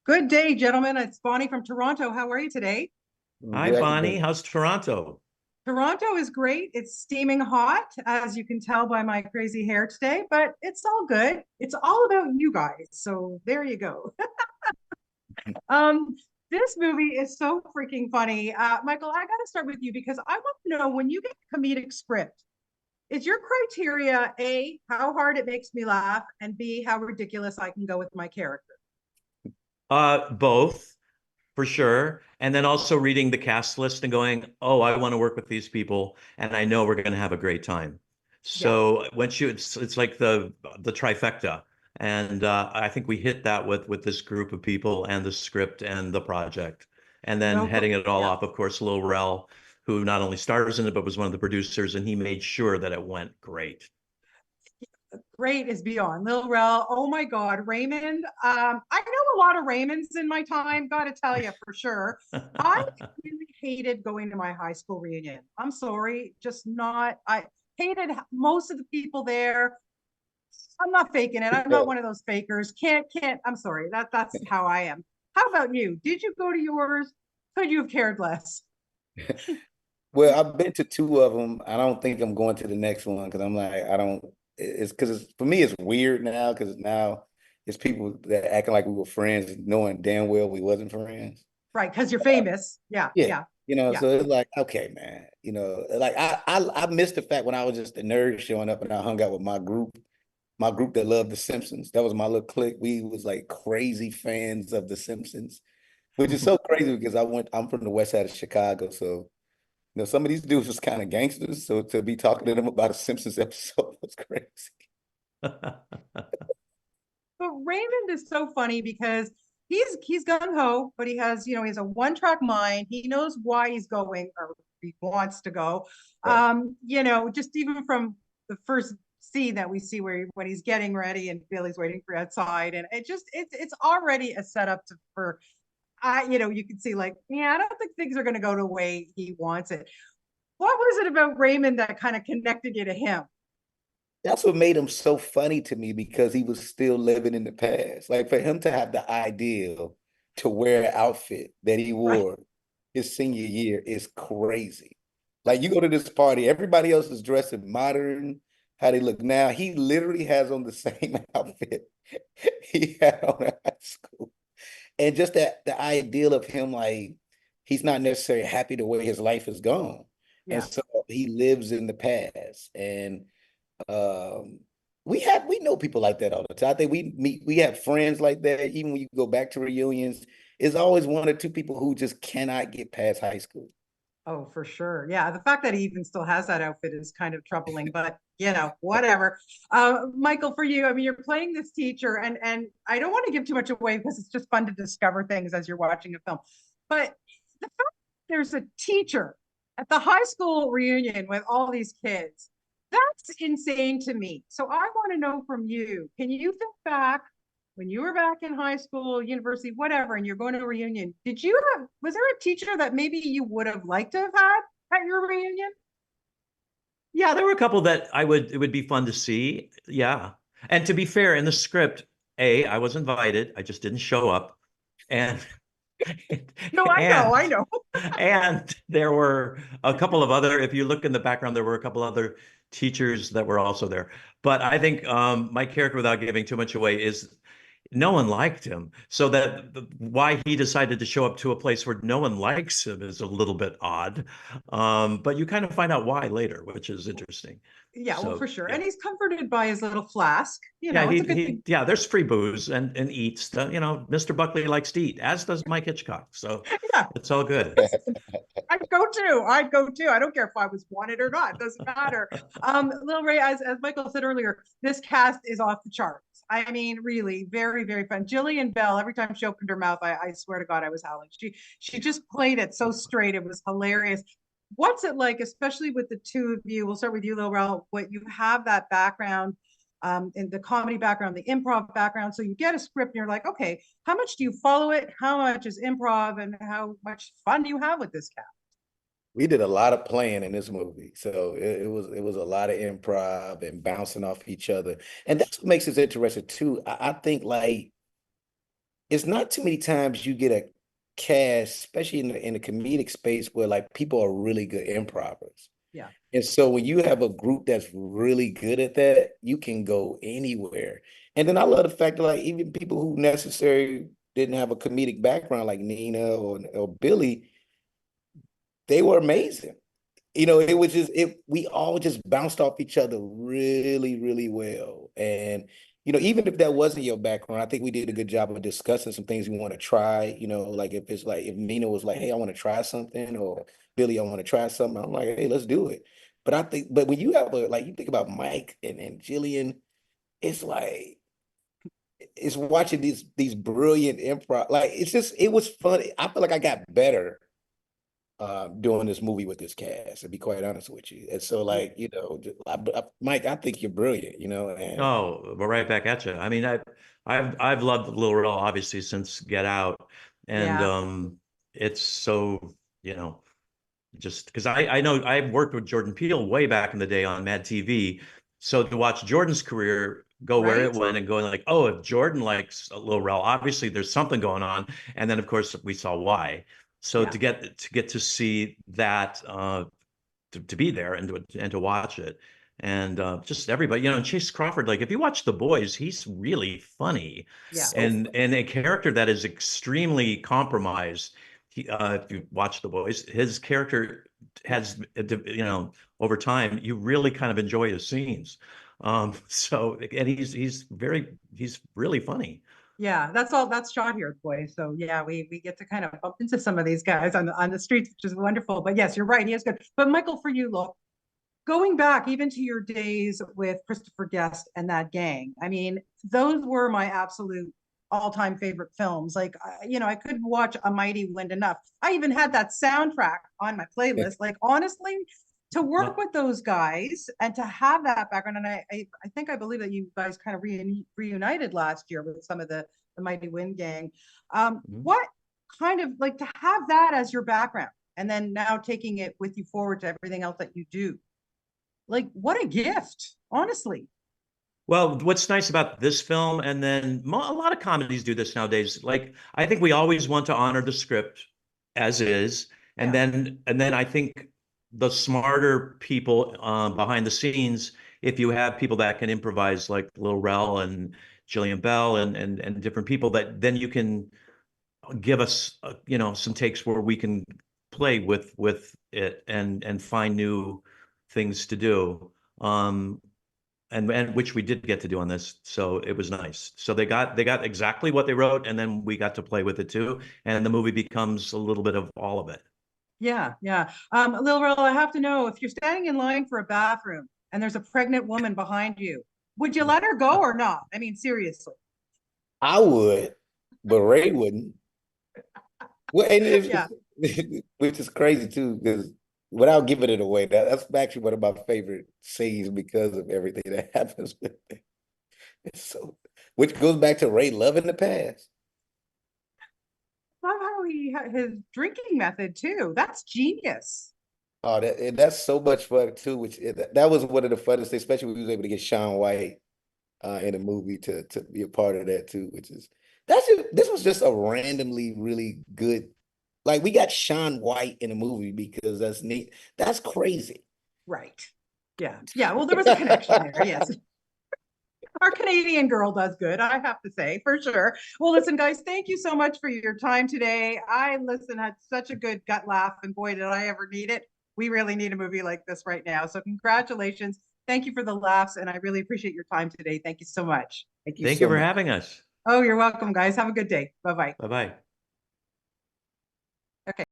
Good day, gentlemen. It's Bonnie from Toronto. How are you today? Hi, Good. How you Bonnie. doing? How's Toronto? Toronto is great. It's steaming hot, as you can tell by my crazy hair today, but it's all good. It's all about you guys. So there you go. Um, this movie is so freaking funny. Michael, I got to start with you because I want to know when you get a comedic script, is your criteria A, how hard it makes me laugh, and B, how ridiculous I can go with my character? Both for sure. And then also reading the cast list and going, oh, I want to work with these people, and I know we're going to have a great time. Yeah, So once you, it's like the trifecta, and I think we hit that with this group of people and the script and the project, and then no, heading it all yeah. off, of course, Lil Rel, who not only stars in it but was one of the producers, and he made sure that it went great. Great is beyond. Lil Rel, oh my God, Raymond. I know a lot of Raymonds in my time, gotta tell you for sure. I really hated going to my high school reunion. I'm sorry, just not. I hated most of the people there. I'm not faking it. I'm not one of those fakers. Can't. I'm sorry. That's how I am. How about you? Did you go to yours? Could you have cared less? Well, I've been to two of them. I don't think I'm going to the next one because I'm like, I don't. It's because for me, it's weird now because now it's people that acting like we were friends, knowing damn well we wasn't friends. Right, because you're famous. Yeah, Yeah, yeah, yeah. so it's like, okay, man, like I missed the fact when I was just a nerd showing up and I hung out with my group that loved The Simpsons. That was my little clique. We was like crazy fans of The Simpsons, which is so crazy because I'm from the west side of Chicago, so. Some of these dudes was kind of gangsters, so to be talking to them about a Simpsons episode was crazy. But Raymond is so funny because he's gung ho, but he has he has a one track mind. He knows why he's going or he wants to go. Right. Just even from the first scene that we see where when he's getting ready and Billy's waiting for outside, and it's already a setup for you can see like I don't think things are going to go the way he wants it. What was it about Raymond that kind of connected you to him? That's what made him so funny to me because he was still living in the past. Like for him to have the ideal to wear an outfit that he Right. wore his senior year is crazy. Like you go to this party, everybody else is dressed in modern, how they look now. He literally has on the same outfit he had on in high school. And just that the ideal of him, like he's not necessarily happy the way his life is gone. And Yeah. so he lives in the past. And um, we know people like that all the time. I think we have friends like that. Even when you go back to reunions, it's always one or two people who just cannot get past high school. Oh, for sure. Yeah. The fact that he even still has that outfit is kind of troubling, but whatever. Michael, for you, I mean, you're playing this teacher, and I don't want to give too much away because it's just fun to discover things as you're watching a film. But the fact that there's a teacher at the high school reunion with all these kids, that's insane to me. So I want to know from you, can you think back when you were back in high school, university, whatever, and you're going to a reunion, was there a teacher that maybe you would have liked to have had at your reunion? Yeah, there were a couple that it would be fun to see. Yeah. And to be fair, in the script, I was invited. I just didn't show up. And No, I know, and I know. and there were a couple of other, if you look in the background, there were a couple other teachers that were also there. But I think my character, without giving too much away, is no one liked him. So why he decided to show up to a place where no one likes him is a little bit odd. But you kind of find out why later, which is interesting. Yeah, well, So for sure. yeah. And he's comforted by his little flask. Yeah, It's a good thing. yeah, there's free booze and eats. Mr. Buckley likes to eat, as does Mike Hitchcock. So Yeah, it's all good. I'd go too. I'd go too. I don't care if I was wanted or not. It doesn't matter. Lil Ray, as Michael said earlier, this cast is off the charts. I mean, really, very, very fun. Jillian Bell, every time she opened her mouth, I swear to God, I was howling. She just played it so straight. It was hilarious. What's it like, especially with the two of you? We'll start with you, Lil Rel. What you have that background in the comedy background, the improv background. So you get a script and you're like, okay, how much do you follow it? How much is improv and how much fun do you have with this cast? We did a lot of playing in this movie, so it was a lot of improv and bouncing off each other, and that's what makes it interesting too. I think like it's not too many times you get a cast, especially in the comedic space, where like people are really good improvers. Yeah. And so when you have a group that's really good at that, you can go anywhere. And then I love the fact that like even people who necessarily didn't have a comedic background like Nina or Billy, they were amazing. You know, it was just we all just bounced off each other really, really well. And you know, even if that wasn't your background, I think we did a good job of discussing some things we want to try. You know, like if it's like if Nina was like, "Hey, I want to try something," or Billy, "I want to try something," I'm like, "Hey, let's do it." But I think, but when you have a like, you think about Mike and Jillian, it's like it's watching these brilliant improv. Like it's just it was funny. I feel like I got better doing this movie with this cast, to be quite honest with you. And so, like, you know, Mike, I think you're brilliant, you know, and Oh, we're right back at you. I mean, I've loved Lil Rel obviously since Get Out, and Yeah. it's so, you know, just because I know I worked with Jordan Peele way back in the day on Mad TV, so to watch Jordan's career go where it Right. went and going like, oh, if Jordan likes Lil Rel, obviously there's something going on, and then of course we saw why. So Yeah. to get to see that to be there and to watch it and just everybody, you know, Chase Crawford, like if you watch The Boys, he's really funny Yeah. so and a character that is extremely compromised. If you watch The Boys, his character has, you know, over time, you really kind of enjoy his scenes. So and he's really funny. Yeah, that's shot here, boy. So yeah, we get to kind of bump into some of these guys on the streets, which is wonderful. But yes, you're right, he is good. But Michael, for you, look, going back even to your days with Christopher Guest and that gang, I mean, those were my absolute all-time favorite films. Like, you know, I couldn't watch A Mighty Wind enough. I even had that soundtrack on my playlist. Like, honestly, to work Well, with those guys and to have that background, and I think I believe that you guys kind of reunited last year with some of the Mighty Wind gang. mhm. What kind of like to have that as your background, and then now taking it with you forward to everything else that you do? Like, what a gift, honestly. Well, what's nice about this film, and then a lot of comedies do this nowadays. Like, I think we always want to honor the script as is, Yeah. and then I think the smarter people behind the scenes, if you have people that can improvise, like Lil Rel and Jillian Bell and different people, that then you can give us, you know, some takes where we can play with it and find new things to do. Um, and which we did get to do on this, so it was nice. So they got exactly what they wrote, and then we got to play with it too, and the movie becomes a little bit of all of it. Yeah, yeah. Lil Rel, I have to know if you're standing in line for a bathroom and there's a pregnant woman behind you, would you let her go or not? I mean, seriously. I would, but Ray wouldn't. Well, and Yeah. which is crazy too, because without giving it away, that's actually one of my favorite scenes because of everything that happens with it. It's so, which goes back to Ray loving the past. Love how his drinking method too. That's genius. Oh, and that's so much fun too. That was one of the funnest things, especially when we was able to get Shaun White in the movie to be a part of that too. This was just a randomly really good. Like we got Shaun White in the movie because that's neat. That's crazy. Right. Yeah. Yeah. Well, there was a connection there. Yes. Our Canadian girl does good, I have to say, for sure. Well, listen, guys, thank you so much for your time today. Had such a good gut laugh, and boy, did I ever need it. We really need a movie like this right now. So, congratulations. Thank you for the laughs, and I really appreciate your time today. Thank you so much. Thank you Thank you so for much. having us. Oh, you're welcome, guys. Have a good day. Bye bye. Bye bye.